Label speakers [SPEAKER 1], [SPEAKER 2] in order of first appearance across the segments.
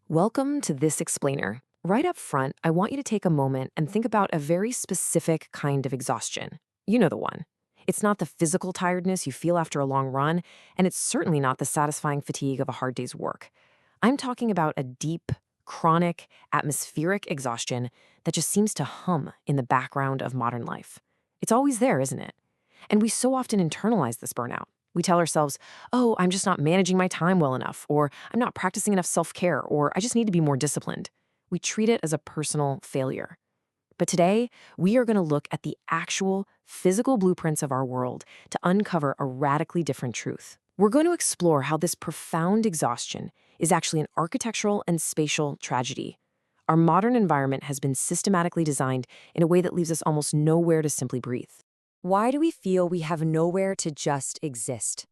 [SPEAKER 1] Welcome to This Explainer. Right up front, I want you to take a moment and think about a very specific kind of exhaustion. You know the one. It's not the physical tiredness you feel after a long run, and it's certainly not the satisfying fatigue of a hard day's work. I'm talking about a deep, chronic, atmospheric exhaustion that just seems to hum in the background of modern life. It's always there, isn't it? And we so often internalize this burnout. We tell ourselves, oh, I'm just not managing my time well enough, or I'm not practicing enough self care, or I just need to be more disciplined. We treat it as a personal failure. But today, we are going to look at the actual physical blueprints of our world to uncover a radically different truth. We're going to explore how this profound exhaustion is actually an architectural and spatial tragedy. Our modern environment has been systematically designed in a way that leaves us almost nowhere to simply breathe.
[SPEAKER 2] Why do we feel we have nowhere to just exist?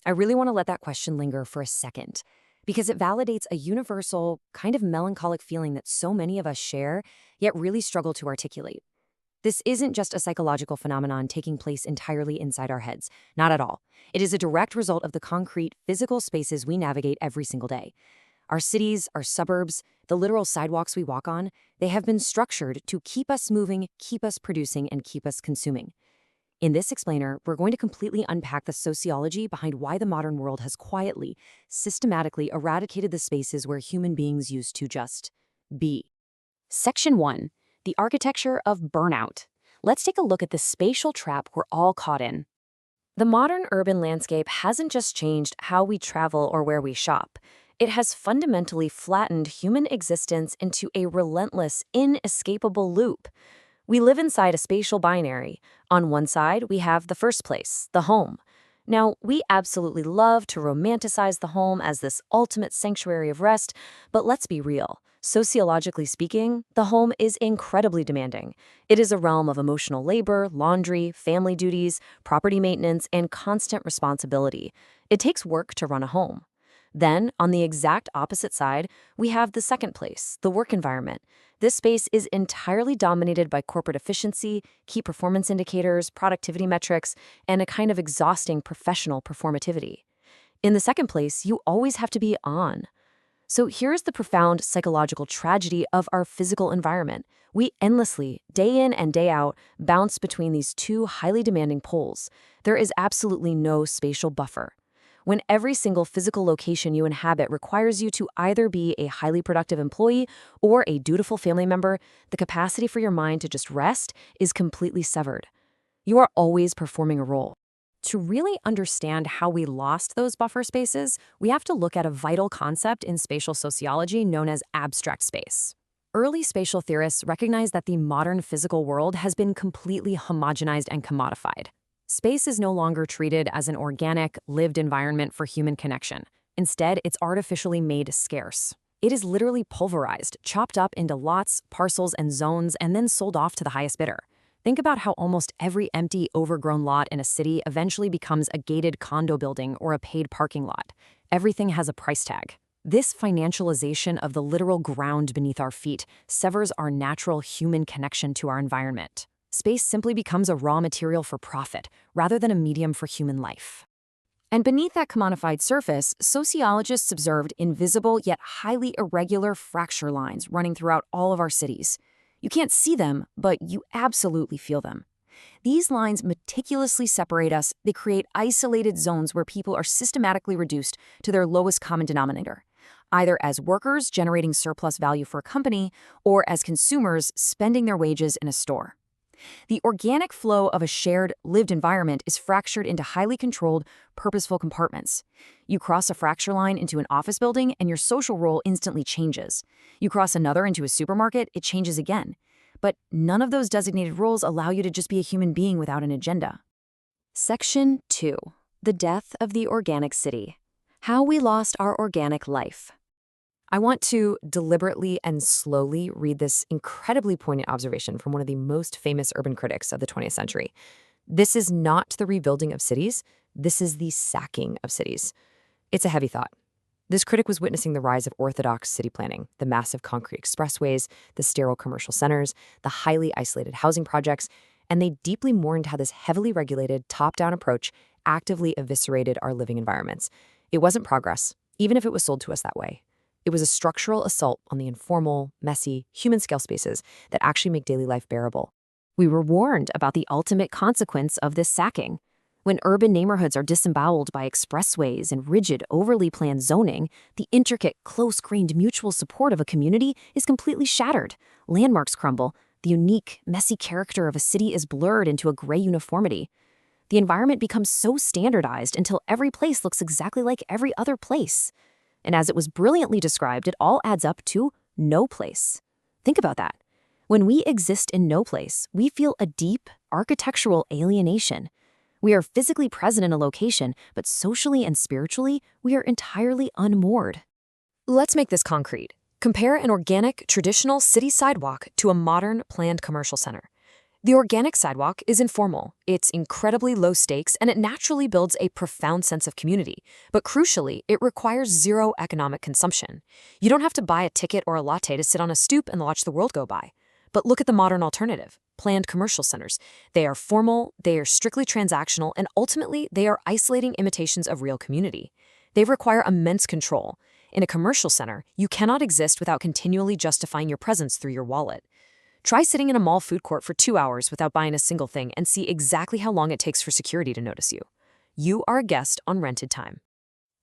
[SPEAKER 2] I really want to let that question linger for a second, because it validates a universal, kind of melancholic feeling that so many of us share, yet really struggle to articulate. This isn't just a psychological phenomenon taking place entirely inside our heads. Not at all. It is a direct result of the concrete, physical spaces we navigate every single day. Our cities, our suburbs, the literal sidewalks we walk on, they have been structured to keep us moving, keep us producing, and keep us consuming. In this explainer, we're going to completely unpack the sociology behind why the modern world has quietly, systematically eradicated the spaces where human beings used to just be. Section 1. The architecture of burnout. Let's take a look at the spatial trap we're all caught in. The modern urban landscape hasn't just changed how we travel or where we shop. It has fundamentally flattened human existence into a relentless, inescapable loop. We live inside a spatial binary. On one side, we have the first place, the home. Now, we absolutely love to romanticize the home as this ultimate sanctuary of rest, but let's be real. Sociologically speaking, the home is incredibly demanding. It is a realm of emotional labor, laundry, family duties, property maintenance, and constant responsibility. It takes work to run a home. Then, on the exact opposite side, we have the second place, the work environment. This space is entirely dominated by corporate efficiency, key performance indicators, productivity metrics, and a kind of exhausting professional performativity. In the second place, you always have to be on. So here's the profound psychological tragedy of our physical environment. We endlessly, day in and day out, bounce between these two highly demanding poles. There is absolutely no spatial buffer. When every single physical location you inhabit requires you to either be a highly productive employee or a dutiful family member, the capacity for your mind to just rest is completely severed. You are always performing a role. To really understand how we lost those buffer spaces, we have to look at a vital concept in spatial sociology known as abstract space. Early spatial theorists recognized that the modern physical world has been completely homogenized and commodified. Space is no longer treated as an organic, lived environment for human connection. Instead, it's artificially made scarce. It is literally pulverized, chopped up into lots, parcels, and zones, and then sold off to the highest bidder. Think about how almost every empty, overgrown lot in a city eventually becomes a gated condo building or a paid parking lot. Everything has a price tag. This financialization of the literal ground beneath our feet severs our natural human connection to our environment. Space simply becomes a raw material for profit, rather than a medium for human life. And beneath that commodified surface, sociologists observed invisible yet highly irregular fracture lines running throughout all of our cities. You can't see them, but you absolutely feel them. These lines meticulously separate us. They create isolated zones where people are systematically reduced to their lowest common denominator, either as workers generating surplus value for a company or as consumers spending their wages in a store. The organic flow of a shared, lived environment is fractured into highly controlled, purposeful compartments. You cross a fracture line into an office building, and your social role instantly changes. You cross another into a supermarket, it changes again. But none of those designated roles allow you to just be a human being without an agenda. Section 2. The Death of the Organic City. How we lost our organic life. I want to deliberately and slowly read this incredibly poignant observation from one of the most famous urban critics of the 20th century. This is not the rebuilding of cities. This is the sacking of cities. It's a heavy thought. This critic was witnessing the rise of orthodox city planning, the massive concrete expressways, the sterile commercial centers, the highly isolated housing projects, and they deeply mourned how this heavily regulated, top-down approach actively eviscerated our living environments. It wasn't progress, even if it was sold to us that way.
[SPEAKER 1] It was a structural assault on the informal, messy, human-scale spaces that actually make daily life bearable. We were warned about the ultimate consequence of this sacking. When urban neighborhoods are disemboweled by expressways and rigid, overly planned zoning, the intricate, close-grained mutual support of a community is completely shattered. Landmarks crumble. The unique, messy character of a city is blurred into a gray uniformity. The environment becomes so standardized until every place looks exactly like every other place. And as it was brilliantly described, it all adds up to no place. Think about that. When we exist in no place, we feel a deep, architectural alienation. We are physically present in a location, but socially and spiritually, we are entirely unmoored. Let's make this concrete. Compare an organic, traditional city sidewalk to a modern, planned commercial center. The organic sidewalk is informal, it's incredibly low stakes, and it naturally builds a profound sense of community. But crucially, it requires zero economic consumption. You don't have to buy a ticket or a latte to sit on a stoop and watch the world go by. But look at the modern alternative, planned commercial centers. They are formal, they are strictly transactional, and ultimately, they are isolating imitations of real community. They require immense control. In a commercial center, you cannot exist without continually justifying your presence through your wallet. Try sitting in a mall food court for 2 hours without buying a single thing and see exactly how long it takes for security to notice you. You are a guest on rented time.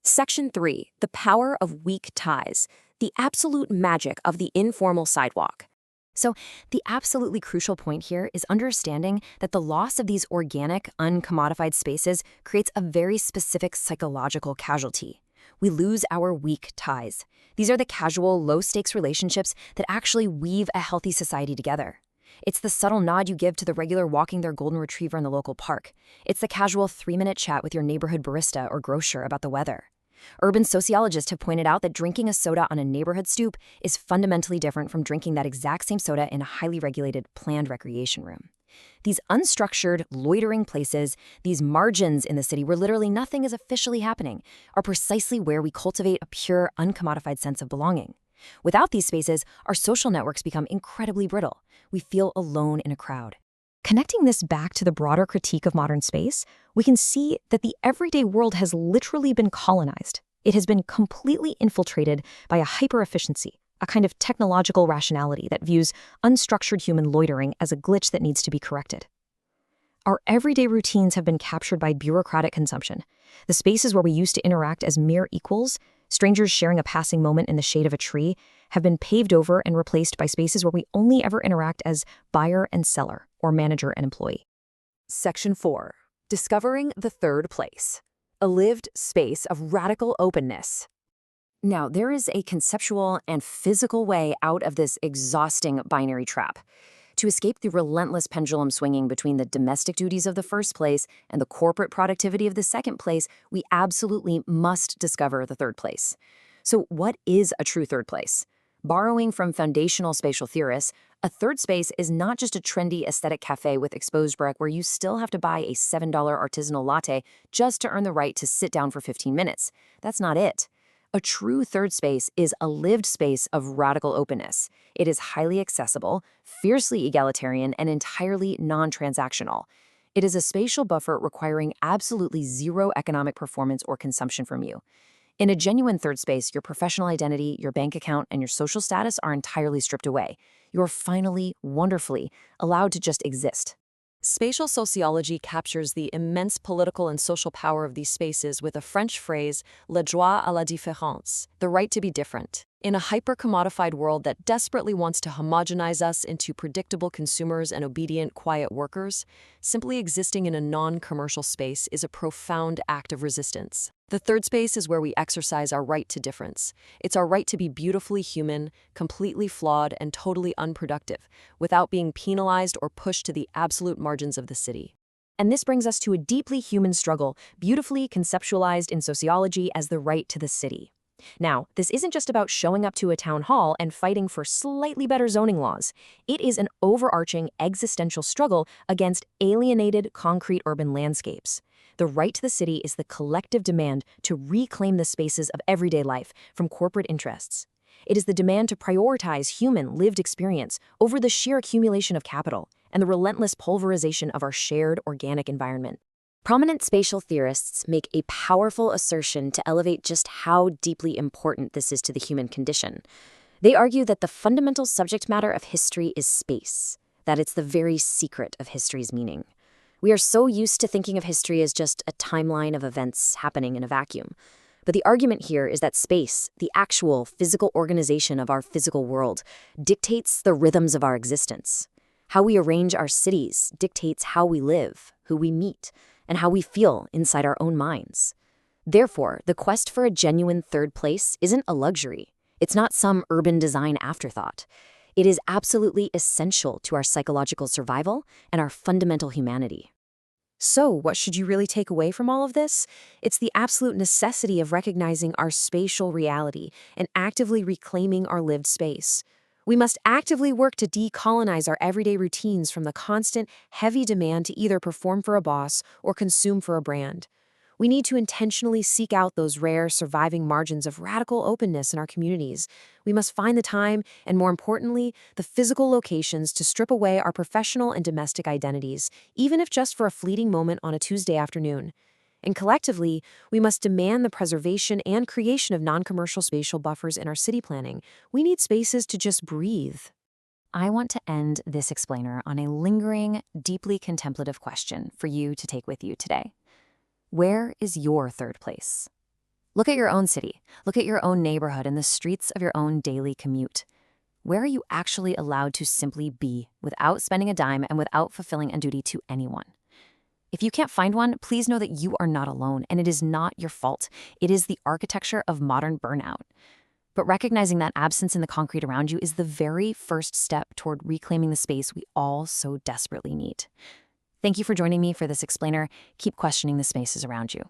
[SPEAKER 1] Section 3. The power of weak ties. The absolute magic of the informal sidewalk. So, the absolutely crucial point here is understanding that the loss of these organic, uncommodified spaces creates a very specific psychological casualty. We lose our weak ties. These are the casual, low-stakes relationships that actually weave a healthy society together. It's the subtle nod you give to the regular walking their golden retriever in the local park. It's the casual 3-minute chat with your neighborhood barista or grocer about the weather. Urban sociologists have pointed out that drinking a soda on a neighborhood stoop is fundamentally different from drinking that exact same soda in a highly regulated, planned recreation room. These unstructured, loitering places, these margins in the city where literally nothing is officially happening, are precisely where we cultivate a pure, uncommodified sense of belonging. Without these spaces, our social networks become incredibly brittle. We feel alone in a crowd. Connecting this back to the broader critique of modern space, we can see that the everyday world has literally been colonized. It has been completely infiltrated by a hyper-efficiency, a kind of technological rationality that views unstructured human loitering as a glitch that needs to be corrected. Our everyday routines have been captured by bureaucratic consumption. The spaces where we used to interact as mere equals, strangers sharing a passing moment in the shade of a tree, have been paved over and replaced by spaces where we only ever interact as buyer and seller, or manager and employee. Section 4. Discovering the third place. A lived space of radical openness. Now, there is a conceptual and physical way out of this exhausting binary trap. To escape the relentless pendulum swinging between the domestic duties of the first place and the corporate productivity of the second place, we absolutely must discover the third place. So what is a true third place? Borrowing from foundational spatial theorists, a third space is not just a trendy aesthetic cafe with exposed brick where you still have to buy a $7 artisanal latte just to earn the right to sit down for 15 minutes. That's not it. A true third space is a lived space of radical openness. It is highly accessible, fiercely egalitarian, and entirely non-transactional. It is a spatial buffer requiring absolutely zero economic performance or consumption from you. In a genuine third space, your professional identity, your bank account, and your social status are entirely stripped away. You are finally, wonderfully, allowed to just exist. Spatial sociology captures the immense political and social power of these spaces with a French phrase, le droit à la différence, the right to be different. In a hyper-commodified world that desperately wants to homogenize us into predictable consumers and obedient, quiet workers, simply existing in a non-commercial space is a profound act of resistance. The third space is where we exercise our right to difference. It's our right to be beautifully human, completely flawed, and totally unproductive, without being penalized or pushed to the absolute margins of the city. And this brings us to a deeply human struggle, beautifully conceptualized in sociology as the right to the city. Now, this isn't just about showing up to a town hall and fighting for slightly better zoning laws. It is an overarching existential struggle against alienated concrete urban landscapes. The right to the city is the collective demand to reclaim the spaces of everyday life from corporate interests. It is the demand to prioritize human lived experience over the sheer accumulation of capital and the relentless pulverization of our shared organic environment.
[SPEAKER 2] Prominent spatial theorists make a powerful assertion to elevate just how deeply important this is to the human condition. They argue that the fundamental subject matter of history is space, that it's the very secret of history's meaning. We are so used to thinking of history as just a timeline of events happening in a vacuum. But the argument here is that space, the actual physical organization of our physical world, dictates the rhythms of our existence. How we arrange our cities dictates how we live, who we meet, and how we feel inside our own minds. Therefore, the quest for a genuine third place isn't a luxury. It's not some urban design afterthought. It is absolutely essential to our psychological survival and our fundamental humanity.
[SPEAKER 1] So, what should you really take away from all of this? It's the absolute necessity of recognizing our spatial reality and actively reclaiming our lived space. We must actively work to decolonize our everyday routines from the constant, heavy demand to either perform for a boss or consume for a brand. We need to intentionally seek out those rare, surviving margins of radical openness in our communities. We must find the time, and more importantly, the physical locations to strip away our professional and domestic identities, even if just for a fleeting moment on a Tuesday afternoon. And collectively, we must demand the preservation and creation of non-commercial spatial buffers in our city planning. We need spaces to just breathe.
[SPEAKER 2] I want to end this explainer on a lingering, deeply contemplative question for you to take with you today. Where is your third place? Look at your own city. Look at your own neighborhood and the streets of your own daily commute. Where are you actually allowed to simply be without spending a dime and without fulfilling a duty to anyone? If you can't find one, please know that you are not alone, and it is not your fault. It is the architecture of modern burnout. But recognizing that absence in the concrete around you is the very first step toward reclaiming the space we all so desperately need. Thank you for joining me for this explainer. Keep questioning the spaces around you.